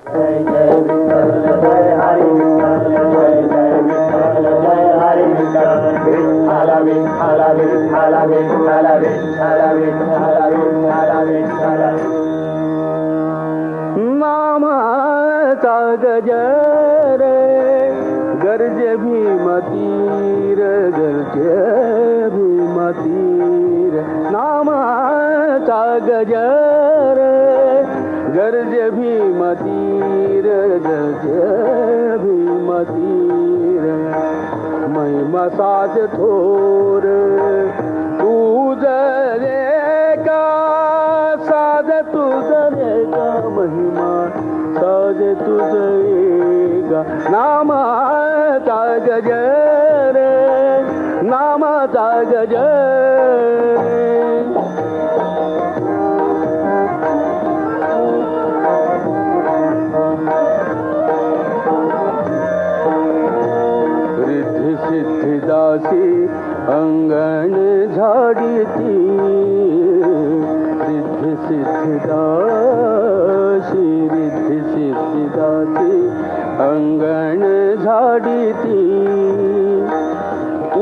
जय जय विठ्ठल जय हरी विठ्ठल जय जय विठ्ठल जय हरी विठ्ठल विठ्ठल विठ्ठल विठ्ठल विठ्ठल विठ्ठल विठ्ठल विठ्ठल नामाचा गजर गर्जे भीमतीर गर्जे भीमतीर नामाचा गजर गर्जे भीमतीर गर्जे भीमतीर महिमा साज थोर तुझ रे का साज तुझ रे का महिमा साज तुझ रे का नामाचा गजर नामाचा गजर सिद्धिदासी अंगण झाडीती रिद्धी सिद्धिदासी अंगण झाडीती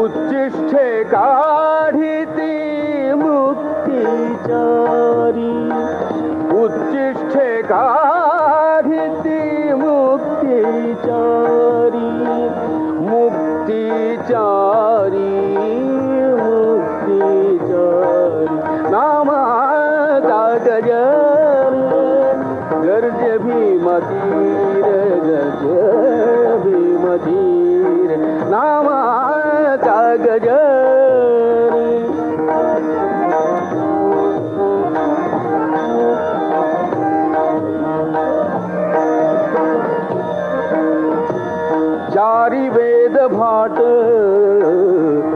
उच्चिष्ठे काढीती मुक्तिचारी उच्चिष्ठे काढीती मुक्तिचारी मुक्तिचारी मुक्तिचारी नामाचा गजर गर्जे भीमतीर गर्जे भीमतीर नामाचा गजर चारी वेद भाट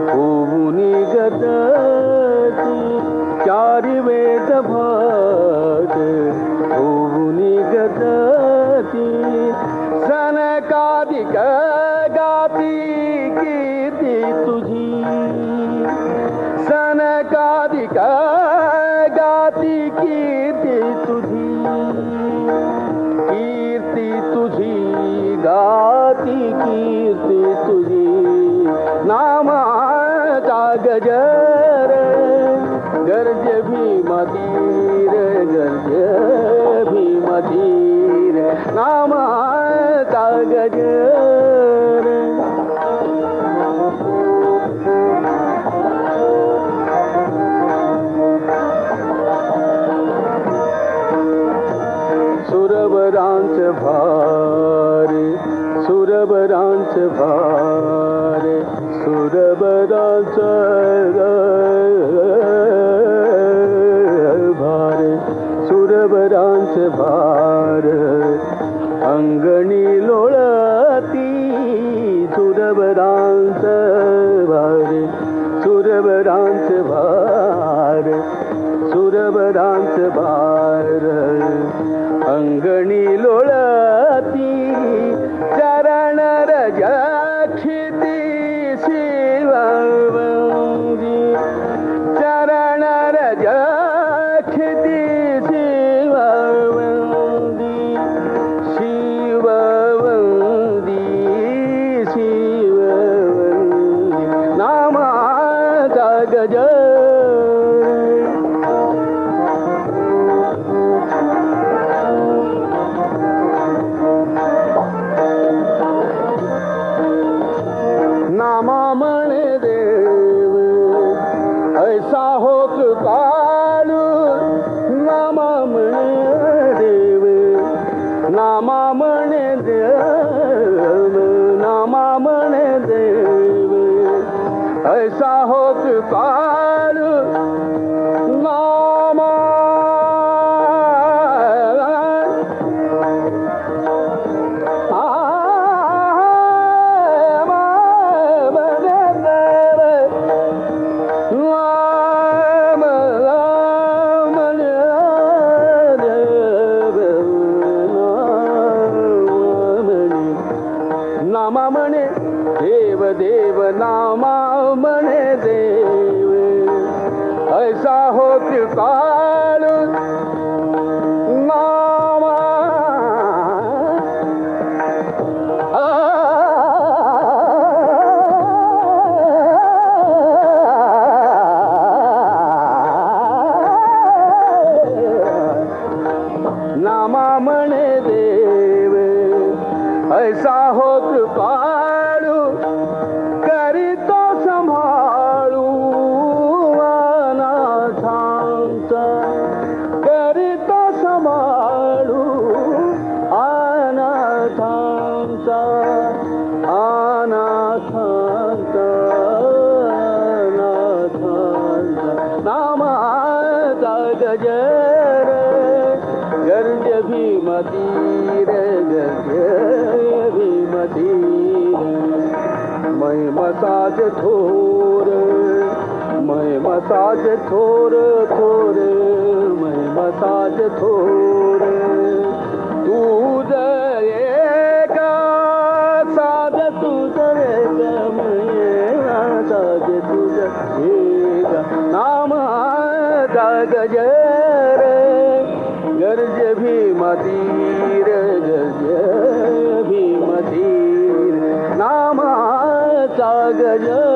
होऊनी गतती चारी वेद भाट होऊनी गतती सनकादिक गाती कीर्ती तुझी सनकादिक गाती कीर्ती तुझी कीर्ती तुझी गाती कीर्ती तुझी नामाचा गजर गर्जे भीमतीर गर्जे भीमतीर नामाचा गजर सुरवरांच भार सुरवरांच भार सुरवरांच भार सुरवरांच भार अंगणी लोळती सुरवरांच भार सुरवरांच भार सुरवरांच भार अंगणी लोळती चरण रजक्षिती शिववंदी चरण रजक्षिती शिववंदी शिववंदी शिववंदी नामाचा गजर नामा म्हणे देव ऐसा होत काळू नामा म्हणे देव नामा म्हणे देव नामा म्हणे देव ऐसा होत काळू नामा नामा म्हणे देव देव नामा म्हणे देव नामा म्हणे देव ऐसा हो कृपाळू करीतो संभाळू अनाथांचा करीतो संभाळू अनाथांचा अनाथांचा अनाथांचा नामाचा गजर गर्ज भीमतीर गर्ज भीमतीर महिमसाज थोर महिमसाज थोर थोर महिमसाज थोर तुझ एका साज तुझ एक साज तुझ एक नामाचा गजर गर्ज भीमतीर गर्ज भीमतीर नामाचा गजर